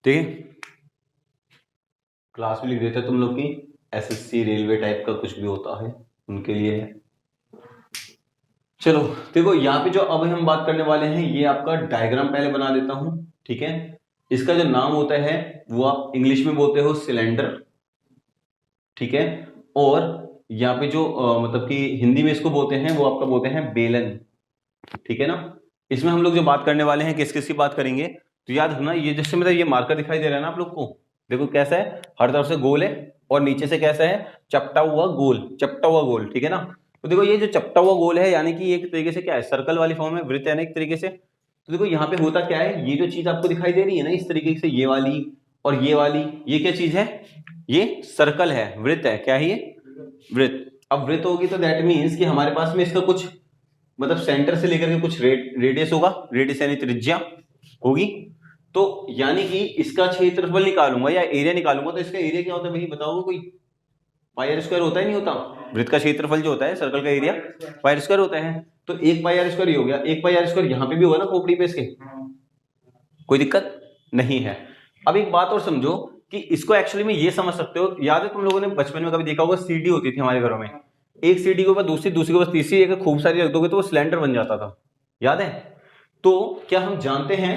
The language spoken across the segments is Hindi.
ठीक है, क्लास में लिख देते हैं तुम लोग की एसएससी रेलवे टाइप का कुछ भी होता है उनके लिए है। चलो देखो यहाँ पे जो अब हम बात करने वाले हैं ये आपका डायग्राम पहले बना देता हूं। ठीक है, इसका जो नाम होता है वो आप इंग्लिश में बोलते हो सिलेंडर। ठीक है, और यहाँ पे जो मतलब कि हिंदी में इसको बोलते हैं वो आपका बोलते हैं बेलन। ठीक है ना, इसमें हम लोग जो बात करने वाले हैं किस किस की बात करेंगे तो याद रखना, ये जैसे मतलब ये मार्कर दिखाई दे रहा है ना आप लोग को, देखो कैसा है, हर तरफ से गोल है और नीचे से कैसा है, चपटा हुआ गोल, चपटा हुआ गोल। ठीक है ना, तो देखो ये जो चपटा हुआ गोल है यानी कि एक तरीके से क्या है, सर्कल वाली फॉर्म है, वृत्त है ना एक तरीके से। तो देखो यहाँ पे होता क्या है, ये जो चीज आपको दिखाई दे रही है ना इस तरीके से, ये वाली और ये वाली, ये क्या चीज है, ये सर्कल है, वृत्त है, क्या है ये, वृत्त। अब वृत्त होगी तो दैट मीन्स कि हमारे पास में इसका कुछ मतलब सेंटर से लेकर के कुछ रेडियस होगा, रेडियस यानी त्रिज्या होगी। तो यानी कि इसका क्षेत्रफल निकालूंगा या एरिया निकालूंगा तो इसका एरिया क्या होता है भाई बताओगे कोई, पाई आर स्क्वायर होता है नहीं होता, वृत्त का क्षेत्रफल जो होता है सर्कल का एरिया पाई आर स्क्वायर होता है। तो एक पाई आर स्क्वायर ही हो गया, एक पाई आर स्क्वायर यहाँ पे भी होगा ना खोपड़ी पे इसके, कोई दिक्कत नहीं है। अब एक बात और समझो कि इसको एक्चुअली में ये समझ सकते हो, याद है तुम लोगों ने बचपन में कभी देखा होगा सीढ़ी होती थी हमारे घरों में, एक सीढ़ी के ऊपर दूसरी, दूसरी के ऊपर तीसरी, एक खूब सारी रख दोगे तो वो सिलेंडर बन जाता था, याद है। तो क्या हम जानते हैं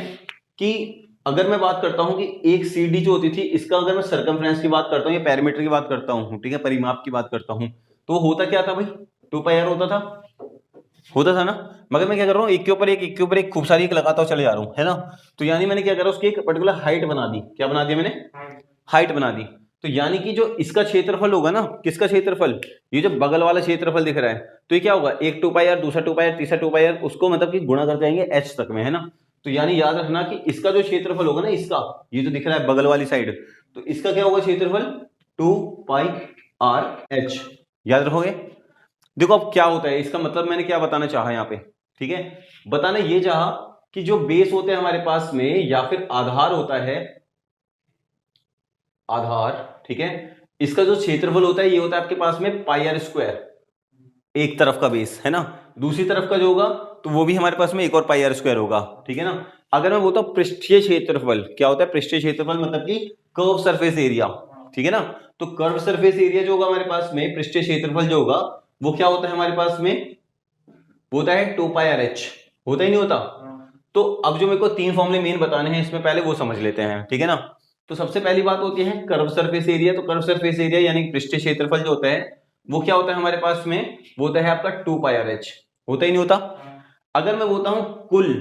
कि अगर मैं बात करता हूं कि एक सीढ़ी जो होती थी इसका अगर मैं सर्कमफ्रेंस की बात करता हूं या पैरामीटर की बात करता हूं, ठीक है, परिमाप की बात करता हूं, तो वो होता क्या था भाई, 2 पाई आर होता था ना। मगर मैं क्या कर रहा हूँ, एक के ऊपर एक, एक के ऊपर एक, खूब सारी एक लगाता हुआ चले जा रहा हूँ, है ना। तो यानी मैंने क्या करा, उसकी एक पर्टिकुलर हाइट बना दी, क्या बना दिया मैंने, हाइट बना दी। तो यानी कि जो इसका क्षेत्रफल होगा ना, किसका क्षेत्रफल, ये जो बगल वाला क्षेत्रफल दिख रहा है, तो ये क्या होगा, एक 2 पाई आर, दूसरा 2 पाई आर, तीसरा 2 पाई आर, उसको मतलब कि गुणा कर जाएंगे एच तक में, है ना। तो यानी याद रखना कि इसका जो क्षेत्रफल होगा ना, इसका ये जो दिख रहा है बगल वाली साइड, तो इसका क्या होगा क्षेत्रफल, 2 पाई आर एच, याद रखोगे। देखो अब क्या होता है इसका मतलब, मैंने क्या बताना चाहा यहाँ पे, ठीक है, बताना ये चाहा कि जो बेस होते हैं हमारे पास में या फिर आधार होता है, आधार, ठीक है, इसका जो क्षेत्रफल होता है ये होता है आपके पास में पाई आर स्क्वायर, एक तरफ का बेस, है ना, दूसरी तरफ का जो होगा तो वो भी हमारे पास में एक और पाई आर स्क्वायर होगा। ठीक है ना, अगर मैं बोलता हूं पृष्ठीय क्षेत्रफल, क्या होता है पृष्ठीय क्षेत्रफल, मतलब कि कर्व सरफेस एरिया, ठीक है ना। तो कर्व सरफेस एरिया जो होगा हमारे पास में, पृष्ठीय क्षेत्रफल जो होगा वो क्या होता है हमारे पास में, वो होता है 2 पाई आर एच, होता ही नहीं होता। तो अब जो मेरे को 3 फॉर्मूले मेन बताने हैं इसमें पहले वो समझ लेते हैं, ठीक है ना। तो सबसे पहली बात होती है कर्व सरफेस एरिया, तो कर्व सरफेस एरिया यानी पृष्ठीय क्षेत्रफल जो होता है वो क्या होता है हमारे पास में, वो होता है आपका 2 पाई आर एच, होता ही नहीं होता। अगर मैं बोलता हूं कुल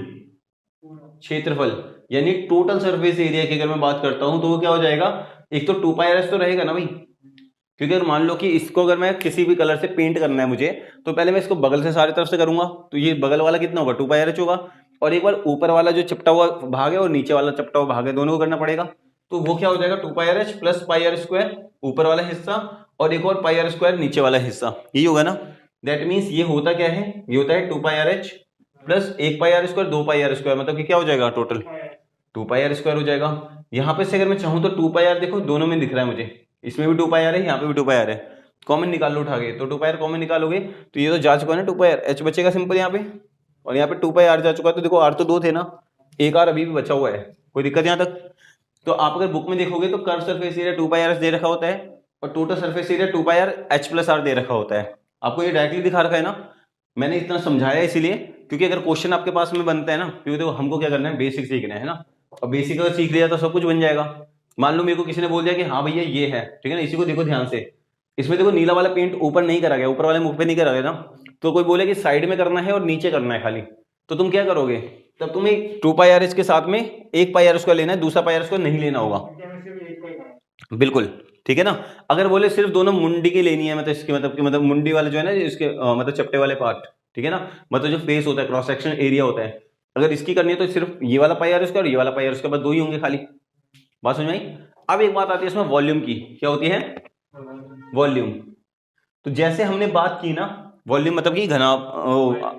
क्षेत्रफल यानी टोटल सरफेस एरिया की अगर मैं बात करता हूं तो वो क्या हो जाएगा, एक तो 2 पाई आर एच तो रहेगा ना भाई, क्योंकि अगर मान लो कि इसको अगर मैं किसी भी कलर से पेंट करना है मुझे, तो पहले मैं इसको बगल से सारी तरफ से करूंगा, तो ये बगल वाला कितना होगा, 2 पाई आर एच होगा, और एक बार ऊपर वाला जो चिपटा हुआ भाग है और नीचे वाला चिपटा हुआ भाग है दोनों को करना पड़ेगा, तो वो क्या हो जाएगा 2 pi R H plus pi R square ऊपर वाला हिस्सा और एक और पाई आर स्क्वायर नीचे वाला हिस्सा, यही होगा ना। दैट मीन्स ये होता क्या है, ये होता है 2 pi R H plus 1 pi R square 2 pi R square, मतलब कि क्या हो जाएगा टोटल 2 पाई आर स्क्वायर हो जाएगा। यहाँ पे से अगर मैं चाहूँ तो 2 पाई आर देखो दोनों में दिख रहा है मुझे, इसमें भी 2 पाई आर है, यहाँ पे भी 2 पाई आर है, कॉमन निकाल लो उठा के, तो 2 पाई आर कॉमन निकालोगे तो ये तो जा चुका है ना 2 पाई आर, एच बचेगा सिंपल यहाँ पे, और यहाँ पे 2 पाई आर जा चुका है, तो देखो आर तो 2 थे ना, एक आर अभी भी बचा हुआ है, कोई दिक्कत यहाँ तक। तो आप अगर बुक में देखोगे तो curve surface area 2 pi r दे रखा होता है और total surface area 2 pi R H plus r दे रखा होता है, आपको ये डायरेक्टली दिखा रखा है ना। मैंने इतना समझाया इसीलिए क्योंकि अगर क्वेश्चन आपके पास में बनता है ना, क्योंकि देखो हमको क्या करना है, बेसिक सीखना है ना, और बेसिक अगर सीख लिया तो सब कुछ बन जाएगा। मान लो मेरे को किसी ने बोल दिया कि हाँ भैया ये है, ठीक है ना, इसी को देखो ध्यान से, इसमें देखो नीला वाला पेंट ऊपर नहीं करा गया, ऊपर वाले मुख पे नहीं करा गया ना, तो कोई बोले कि साइड में करना है और नीचे करना है खाली, तो तुम क्या करोगे, तब तुम्हें 2 पाई आर एच के साथ में 1 पाई आर स्क्वायर लेना है, दूसरा पाई आर स्क्वायर नहीं लेना होगा, बिल्कुल, ठीक है ना। अगर बोले सिर्फ दोनों मुंडी की लेनी है, मतलब इसके मतलब मुंडी वाले जो है ना इसके मतलब चपटे वाले पार्ट, ठीक है ना, मतलब जो फेस होता है क्रॉस सेक्शन एरिया होता है, अगर इसकी करनी है तो सिर्फ ये वाला पाई आर स्क्वायर और ये वाला पाई आर स्क्वायर, बस 2 ही होंगे खाली, बात समझ में आई। अब एक बात आती है इसमें वॉल्यूम की, क्या होती है वॉल्यूम। तो जैसे हमने बात की ना, वॉल्यूम मतलब कि घना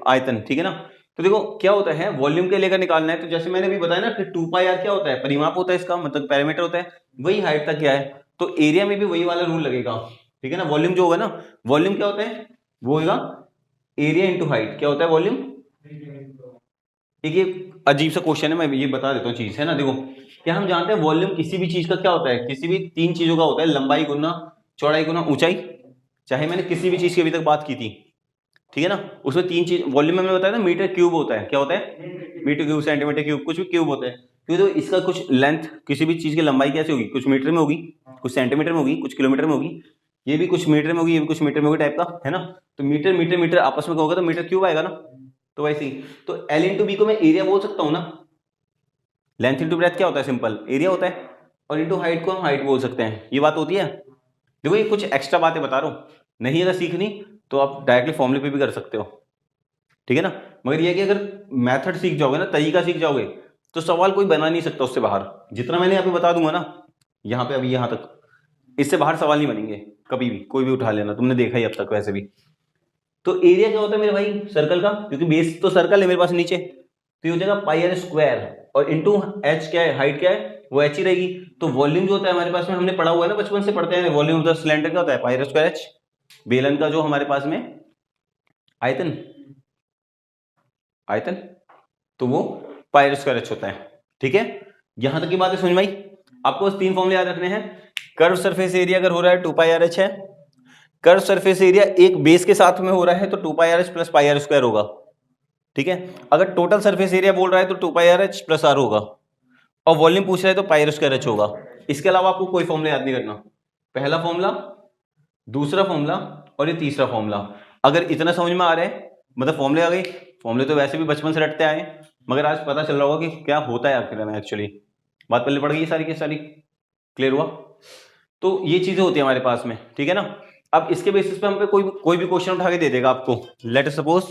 आयतन, ठीक है ना। तो देखो क्या होता है वॉल्यूम के लेकर निकालना है, तो जैसे मैंने भी बताया ना कि 2 पाई आर क्या होता है, परिमाप होता है इसका, मतलब पैरामीटर होता है, वही हाइट तक क्या है, तो एरिया में भी वही वाला रूल लगेगा, ठीक है ना। वॉल्यूम जो होगा ना, वॉल्यूम क्या होता है, वो होगा एरिया इंटू हाइट, क्या होता है वॉल्यूम। एक ये अजीब सा क्वेश्चन है, मैं ये बता देता हूँ चीज, है ना, देखो क्या हम जानते हैं वॉल्यूम किसी भी चीज का क्या होता है, किसी भी तीन चीजों का होता है, लंबाई गुना चौड़ाई गुना ऊंचाई। चाहे मैंने किसी भी चीज की अभी तक बात की थी, ठीक है ना, उसमें तीन चीज वॉल्यूम में मैंने बताया ना, मीटर क्यूब होता है, क्या होता है, मीटर क्यूब, सेंटीमीटर क्यूब, कुछ भी क्यूब होता है। क्योंकि तो इसका कुछ लेंथ, किसी भी चीज की लंबाई कैसे होगी, कुछ मीटर में होगी, कुछ सेंटीमीटर में होगी, कुछ किलोमीटर में होगी, ये भी कुछ मीटर में होगी, ये भी कुछ मीटर में होगी टाइप का, है ना। तो मीटर मीटर मीटर आपस में होगा तो मीटर क्यूब आएगा ना। तो वैसे ही तो एल इंटू बी को मैं एरिया बोल सकता हूँ ना, लेंथ इंटू ब्रेथ क्या होता है, सिंपल एरिया होता है, और इंटू हाइट को हम हाइट बोल सकते हैं, ये बात होती है। देखो ये कुछ एक्स्ट्रा बातें बता रहा हूँ, नहीं अगर सीखनी तो आप डायरेक्टली फॉर्मूले पे भी कर सकते हो, ठीक है ना। मगर ये कि अगर मेथड सीख जाओगे ना, तरीका सीख जाओगे, तो सवाल कोई बना नहीं सकता उससे बाहर। जितना मैंने यहाँ पे बता दूंगा ना, यहाँ पे अभी यहाँ तक, इससे बाहर सवाल नहीं बनेंगे कभी भी, कोई भी उठा लेना, तुमने देखा ही अब तक वैसे भी। तो एरिया क्या होता है मेरे भाई, सर्कल का, क्योंकि बेस तो सर्कल है मेरे पास नीचे, तो ये हो जाएगा पाई आर स्क्वायर, और इंटू एच क्या है, हाइट क्या है, वो एच ही रहेगी। तो वॉल्यूम जो होता है हमारे पास में, हमने पढ़ा हुआ है ना, बचपन से पढ़ते हैं, वॉल्यूम ऑफ द सिलेंडर क्या होता है, पाई आर स्क्वायर एच। बेलन का जो हमारे पास में आयतन, आयतन, तो वो पाई आर स्क्वायर एच होता है, ठीक है। यहां तक की बात है समझ में आई। आपको बस तीन फॉर्मूले याद रखने हैं। कर्व सरफेस एरिया अगर हो रहा है 2 पाई आर एच है, कर्व सरफेस एरिया एक बेस के साथ में हो रहा है तो 2 pi R H plus pi R square होगा, ठीक है। अगर टोटल सरफेस एरिया बोल रहा है तो 2 pi R H plus are होगा, और वॉल्यूम पूछ रहा है तो पाई आर स्क्वायर एच होगा। इसके अलावा आपको कोई फॉर्मूला याद नहीं करना, पहला फॉर्मूला, दूसरा फॉर्मूला और ये तीसरा फॉर्मूला। अगर इतना समझ में आ रहा है, मतलब फॉर्मूले आ गए, फॉर्मूले तो वैसे भी बचपन से रटते आए, मगर आज पता चल रहा होगा कि क्या होता है आखिर में, एक्चुअली बात पहले पड़ गई सारी की सारी, क्लियर हुआ। तो ये चीजें होती है हमारे पास में, ठीक है ना। अब इसके बेसिस पे हम पे कोई भी क्वेश्चन उठा के दे देगा आपको, लेट सपोज